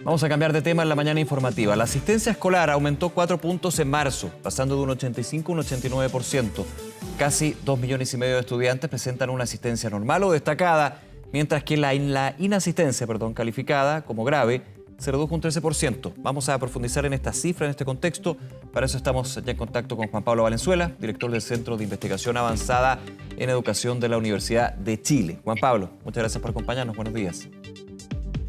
Vamos a cambiar de tema en la mañana informativa. La asistencia escolar aumentó 4 puntos en marzo, pasando de un 85 a un 89%. Casi 2,5 millones de estudiantes presentan una asistencia normal o destacada, mientras que la inasistencia calificada como grave se redujo un 13%. Vamos a profundizar en esta cifra, en este contexto. Para eso estamos ya en contacto con Juan Pablo Valenzuela, director del Centro de Investigación Avanzada en Educación de la Universidad de Chile. Juan Pablo, muchas gracias por acompañarnos. Buenos días.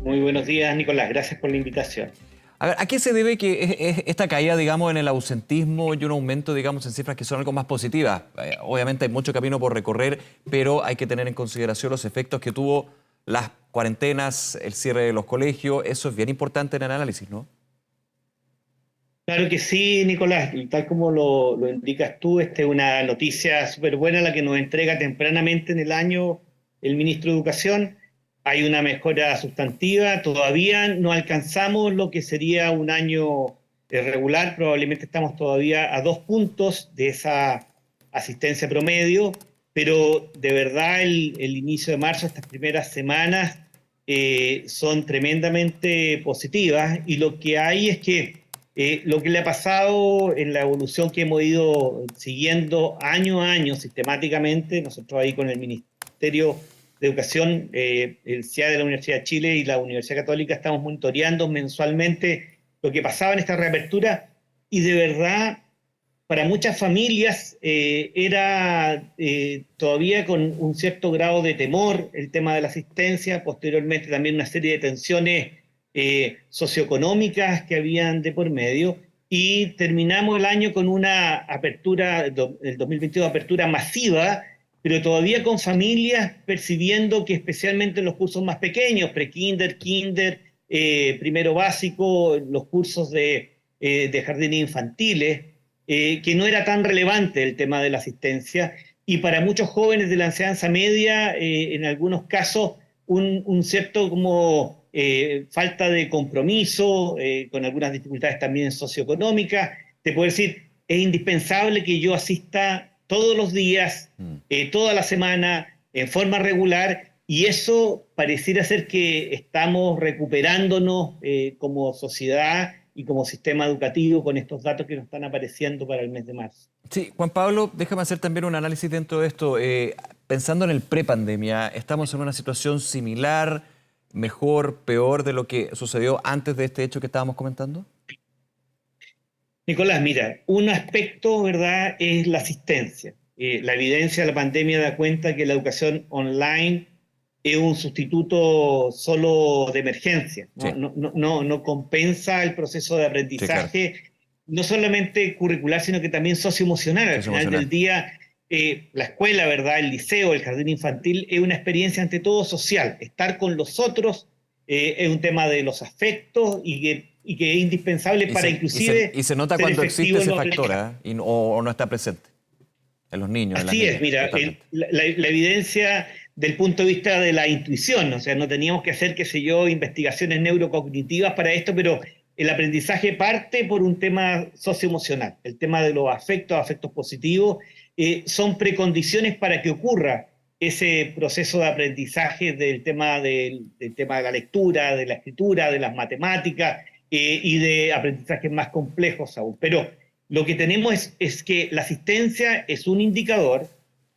Muy buenos días, Nicolás. Gracias por la invitación. A ver, ¿a qué se debe que esta caída, digamos, en el ausentismo y un aumento, digamos, en cifras que son algo más positivas? Obviamente hay mucho camino por recorrer, pero hay que tener en consideración los efectos que tuvo las cuarentenas, el cierre de los colegios. Eso es bien importante en el análisis, ¿no? Claro que sí, Nicolás. Y tal como lo indicas tú, esta es una noticia súper buena la que nos entrega tempranamente en el año el ministro de Educación. Hay una mejora sustantiva. Todavía no alcanzamos lo que sería un año regular. Probablemente estamos todavía a 2 puntos de esa asistencia promedio. Pero de verdad el inicio de marzo, estas primeras semanas, son tremendamente positivas. Y lo que hay es que lo que le ha pasado en la evolución que hemos ido siguiendo año a año sistemáticamente, nosotros ahí con el Ministerio de Educación, el CIA de la Universidad de Chile y la Universidad Católica estamos monitoreando mensualmente lo que pasaba en esta reapertura, y de verdad para muchas familias era todavía con un cierto grado de temor el tema de la asistencia, posteriormente también una serie de tensiones socioeconómicas que habían de por medio, y terminamos el año con una apertura, el 2022, apertura masiva, pero todavía con familias percibiendo que especialmente en los cursos más pequeños, pre-kinder, kinder, primero básico, los cursos de jardines infantiles, que no era tan relevante el tema de la asistencia, y para muchos jóvenes de la enseñanza media, en algunos casos, un cierto como falta de compromiso, con algunas dificultades también socioeconómicas. Te puedo decir, es indispensable que yo asista todos los días, toda la semana, en forma regular, y eso pareciera ser que estamos recuperándonos como sociedad y como sistema educativo con estos datos que nos están apareciendo para el mes de marzo. Sí, Juan Pablo, déjame hacer también un análisis dentro de esto. Pensando en el prepandemia, ¿estamos en una situación similar, mejor, peor de lo que sucedió antes de este hecho que estábamos comentando? Nicolás, mira, un aspecto, ¿verdad?, es la asistencia. La evidencia de la pandemia da cuenta que la educación online es un sustituto solo de emergencia, Sí. No compensa el proceso de aprendizaje, sí, claro, no solamente curricular, sino que también socioemocional. Al final del día, la escuela, ¿verdad?, el liceo, el jardín infantil, es una experiencia ante todo social. Estar con los otros es un tema de los afectos y que es indispensable para inclusive... Y se nota cuando existe ese factor, o no está presente en los niños. Así es, mira, la evidencia del punto de vista de la intuición, o sea, no teníamos que hacer, qué sé yo, investigaciones neurocognitivas para esto, pero el aprendizaje parte por un tema socioemocional. El tema de los afectos positivos, son precondiciones para que ocurra ese proceso de aprendizaje del tema de la lectura, de la escritura, de las matemáticas, y de aprendizajes más complejos aún. Pero lo que tenemos es que la asistencia es un indicador,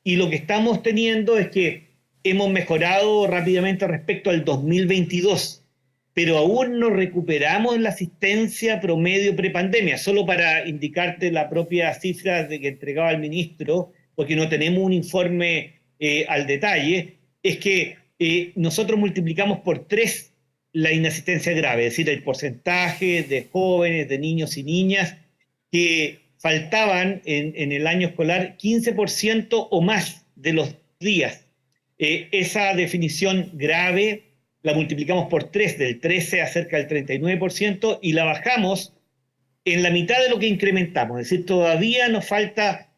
y lo que estamos teniendo es que hemos mejorado rápidamente respecto al 2022, pero aún no recuperamos la asistencia promedio prepandemia. Solo para indicarte la propia cifra de que entregaba el ministro, porque no tenemos un informe al detalle, es que nosotros multiplicamos por 3 la inasistencia grave, es decir, el porcentaje de jóvenes, de niños y niñas que faltaban en el año escolar 15% o más de los días. Esa definición grave la multiplicamos por 3, del 13 a cerca del 39%, y la bajamos en la mitad de lo que incrementamos. Es decir, todavía nos falta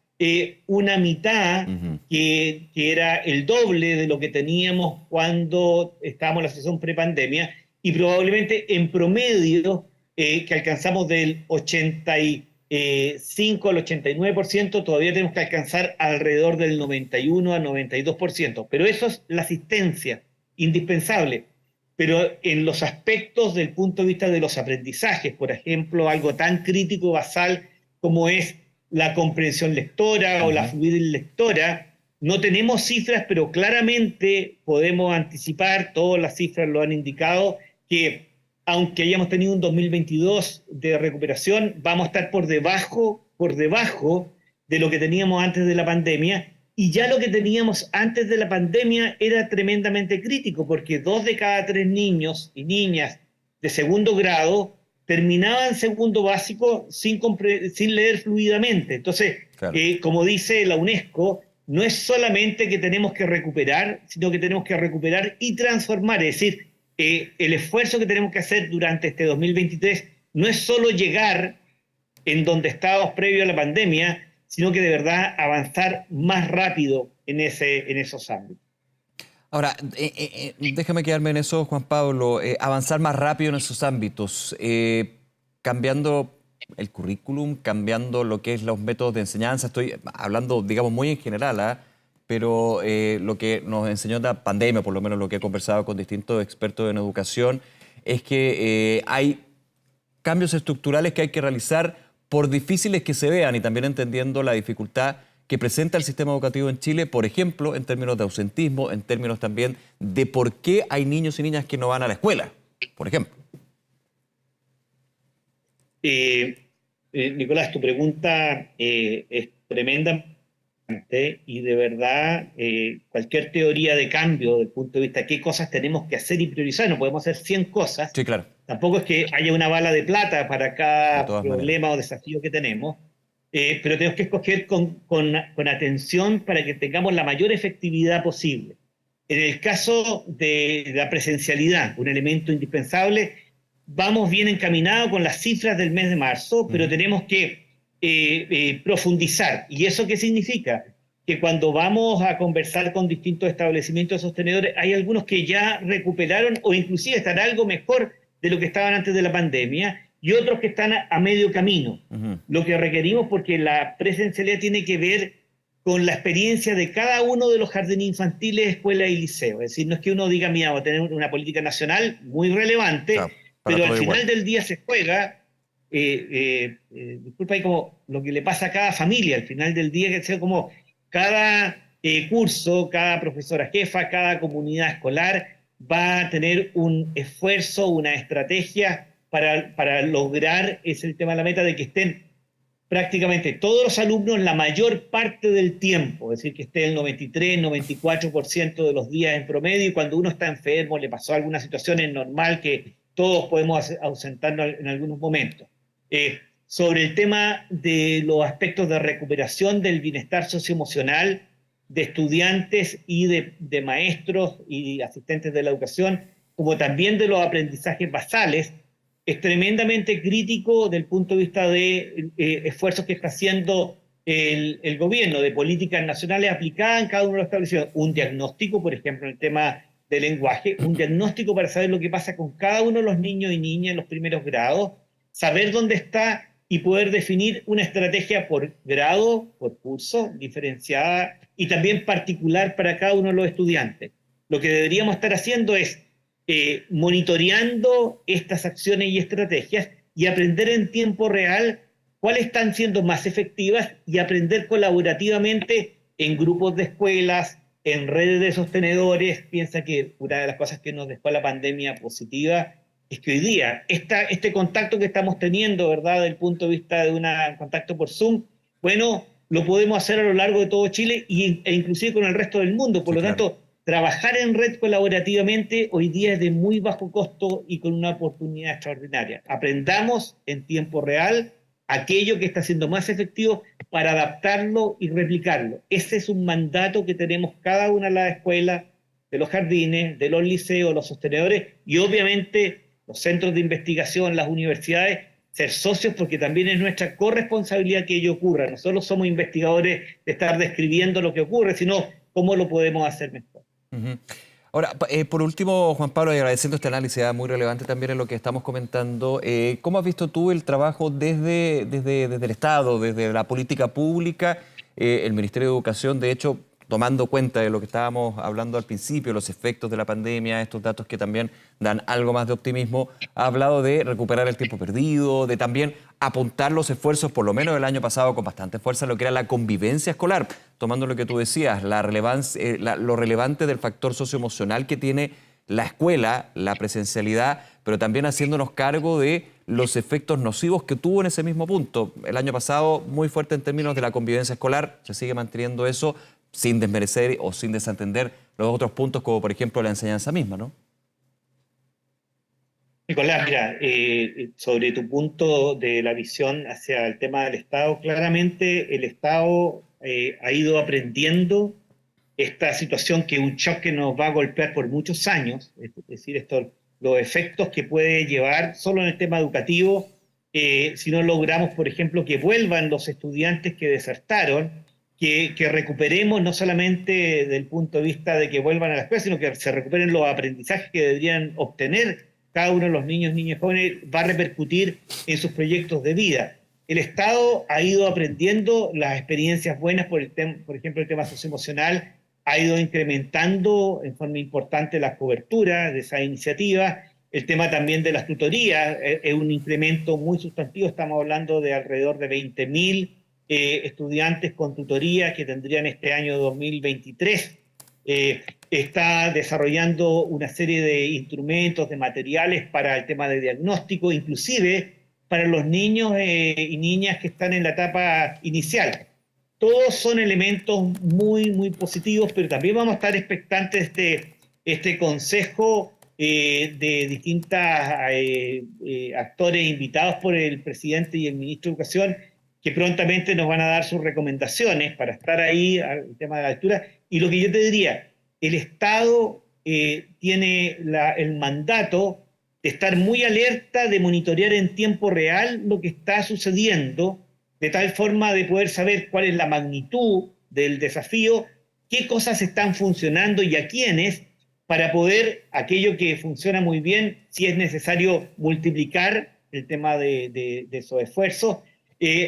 una mitad, que era el doble de lo que teníamos cuando estábamos en la situación prepandemia, y probablemente en promedio, que alcanzamos del 85 al 89%, todavía tenemos que alcanzar alrededor del 91 al 92%. Pero eso es la asistencia indispensable. pero en los aspectos del punto de vista de los aprendizajes, por ejemplo, algo tan crítico, basal, como es la comprensión lectora o la fluidez lectora, no tenemos cifras, pero claramente podemos anticipar, todas las cifras lo han indicado, que aunque hayamos tenido un 2022 de recuperación, vamos a estar por debajo de lo que teníamos antes de la pandemia, y ya lo que teníamos antes de la pandemia era tremendamente crítico, porque 2 de cada 3 niños y niñas de segundo grado terminaban segundo básico sin leer fluidamente. Entonces, Claro. como dice la UNESCO, no es solamente que tenemos que recuperar, sino que tenemos que recuperar y transformar. Es decir, el esfuerzo que tenemos que hacer durante este 2023 no es solo llegar en donde estábamos previo a la pandemia, sino que de verdad avanzar más rápido en esos ámbitos. Ahora, déjame quedarme en eso, Juan Pablo, avanzar más rápido en esos ámbitos, cambiando el currículum, cambiando lo que es los métodos de enseñanza. Estoy hablando, digamos, muy en general, ¿eh? Pero lo que nos enseñó la pandemia, por lo menos lo que he conversado con distintos expertos en educación, es que hay cambios estructurales que hay que realizar por difíciles que se vean y también entendiendo la dificultad que presenta el sistema educativo en Chile, por ejemplo, en términos de ausentismo, en términos también de por qué hay niños y niñas que no van a la escuela, por ejemplo. Nicolás, tu pregunta es tremenda y de verdad cualquier teoría de cambio desde el punto de vista de qué cosas tenemos que hacer y priorizar, no podemos hacer 100 cosas, Sí, claro. tampoco es que haya una bala de plata para cada De todas problema maneras. o desafío que tenemos, pero tenemos que escoger con atención para que tengamos la mayor efectividad posible. En el caso de la presencialidad, un elemento indispensable, vamos bien encaminados con las cifras del mes de marzo, pero tenemos que profundizar. ¿Y eso qué significa? Que cuando vamos a conversar con distintos establecimientos sostenedores, hay algunos que ya recuperaron o inclusive están algo mejor de lo que estaban antes de la pandemia y otros que están a medio camino. Lo que requerimos, porque la presencialidad tiene que ver con la experiencia de cada uno de los jardines infantiles, escuelas y liceos. Es decir, no es que uno diga, mira, vamos a tener una política nacional muy relevante, Claro, pero al todo final igual. del día se juega, disculpa, ahí como lo que le pasa a cada familia, al final del día, que sea como cada curso, cada profesora jefa, cada comunidad escolar va a tener un esfuerzo, una estrategia para lograr ese tema de la meta de que estén prácticamente todos los alumnos la mayor parte del tiempo, es decir, que esté el 93, 94% de los días en promedio, y cuando uno está enfermo, le pasó alguna situación, es normal que todos podemos ausentarnos en algunos momentos. Sobre el tema de los aspectos de recuperación del bienestar socioemocional de estudiantes y de maestros y asistentes de la educación, como también de los aprendizajes basales, es tremendamente crítico desde el punto de vista de esfuerzos que está haciendo el gobierno, de políticas nacionales aplicadas en cada uno de los establecimientos. Un diagnóstico, por ejemplo, en el tema del lenguaje, un diagnóstico para saber lo que pasa con cada uno de los niños y niñas en los primeros grados, saber dónde está y poder definir una estrategia por grado, por curso, diferenciada y también particular para cada uno de los estudiantes. Lo que deberíamos estar haciendo es monitoreando estas acciones y estrategias y aprender en tiempo real cuáles están siendo más efectivas y aprender colaborativamente en grupos de escuelas, en redes de sostenedores. Piensa que una de las cosas que nos dejó la pandemia positiva es que hoy día este contacto que estamos teniendo, ¿verdad?, desde el punto de vista de un contacto por Zoom, bueno, lo podemos hacer a lo largo de todo Chile e inclusive con el resto del mundo. Por Sí, lo claro. tanto, trabajar en red colaborativamente hoy día es de muy bajo costo y con una oportunidad extraordinaria. Aprendamos en tiempo real aquello que está siendo más efectivo para adaptarlo y replicarlo. Ese es un mandato que tenemos cada una de las escuelas, de los jardines, de los liceos, los sostenedores y obviamente los centros de investigación, las universidades, ser socios, porque también es nuestra corresponsabilidad que ello ocurra. No solo somos investigadores de estar describiendo lo que ocurre, sino cómo lo podemos hacer mejor. Ahora, por último, Juan Pablo, y agradeciendo este análisis muy relevante también en lo que estamos comentando, ¿cómo has visto tú el trabajo desde el Estado, desde la política pública? El Ministerio de Educación, de hecho, tomando cuenta de lo que estábamos hablando al principio, los efectos de la pandemia, estos datos que también dan algo más de optimismo, ha hablado de recuperar el tiempo perdido, de también apuntar los esfuerzos, por lo menos el año pasado, con bastante fuerza, lo que era la convivencia escolar, tomando lo que tú decías, la relevancia, lo relevante del factor socioemocional que tiene la escuela, la presencialidad, pero también haciéndonos cargo de los efectos nocivos que tuvo en ese mismo punto. El año pasado, muy fuerte en términos de la convivencia escolar, se sigue manteniendo eso sin desmerecer o sin desatender los otros puntos, como por ejemplo la enseñanza misma, ¿no? Nicolás, mira, sobre tu punto de la visión hacia el tema del Estado, claramente el Estado ha ido aprendiendo esta situación, que es un shock que nos va a golpear por muchos años, es decir, los efectos que puede llevar solo en el tema educativo, si no logramos, por ejemplo, que vuelvan los estudiantes que desertaron, que recuperemos no solamente desde el punto de vista de que vuelvan a la escuela, sino que se recuperen los aprendizajes que deberían obtener cada uno de los niños, niñas y jóvenes, va a repercutir en sus proyectos de vida. El Estado ha ido aprendiendo las experiencias buenas, por ejemplo, el tema socioemocional, ha ido incrementando en forma importante la cobertura de esa iniciativa. El tema también de las tutorías es un incremento muy sustantivo, estamos hablando de alrededor de 20.000 estudiantes con tutoría que tendrían este año 2023. Está desarrollando una serie de instrumentos, de materiales para el tema de diagnóstico, inclusive para los niños y niñas que están en la etapa inicial. Todos son elementos muy, muy positivos, pero también vamos a estar expectantes de este consejo de distintas actores invitados por el presidente y el ministro de Educación, que prontamente nos van a dar sus recomendaciones para estar ahí al tema de la lectura. Y lo que yo te diría, el Estado tiene el mandato de estar muy alerta, de monitorear en tiempo real lo que está sucediendo, de tal forma de poder saber cuál es la magnitud del desafío, qué cosas están funcionando y a quiénes, para poder, aquello que funciona muy bien, si es necesario multiplicar el tema de esos esfuerzos,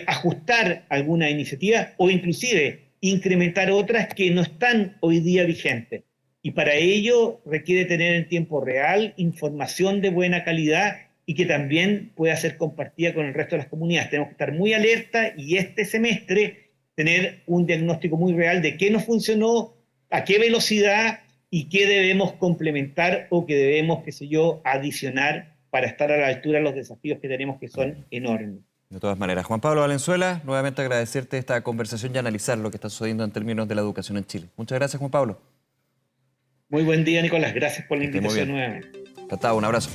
ajustar alguna iniciativa o inclusive incrementar otras que no están hoy día vigentes. Y para ello requiere tener en tiempo real información de buena calidad y que también pueda ser compartida con el resto de las comunidades. Tenemos que estar muy alerta y este semestre tener un diagnóstico muy real de qué nos funcionó, a qué velocidad y qué debemos complementar o qué debemos, qué sé yo, adicionar para estar a la altura de los desafíos que tenemos, que son enormes. De todas maneras, Juan Pablo Valenzuela, nuevamente agradecerte esta conversación y analizar lo que está sucediendo en términos de la educación en Chile. Muchas gracias, Juan Pablo. Muy buen día, Nicolás. Gracias por la invitación nuevamente. Encantado, un abrazo.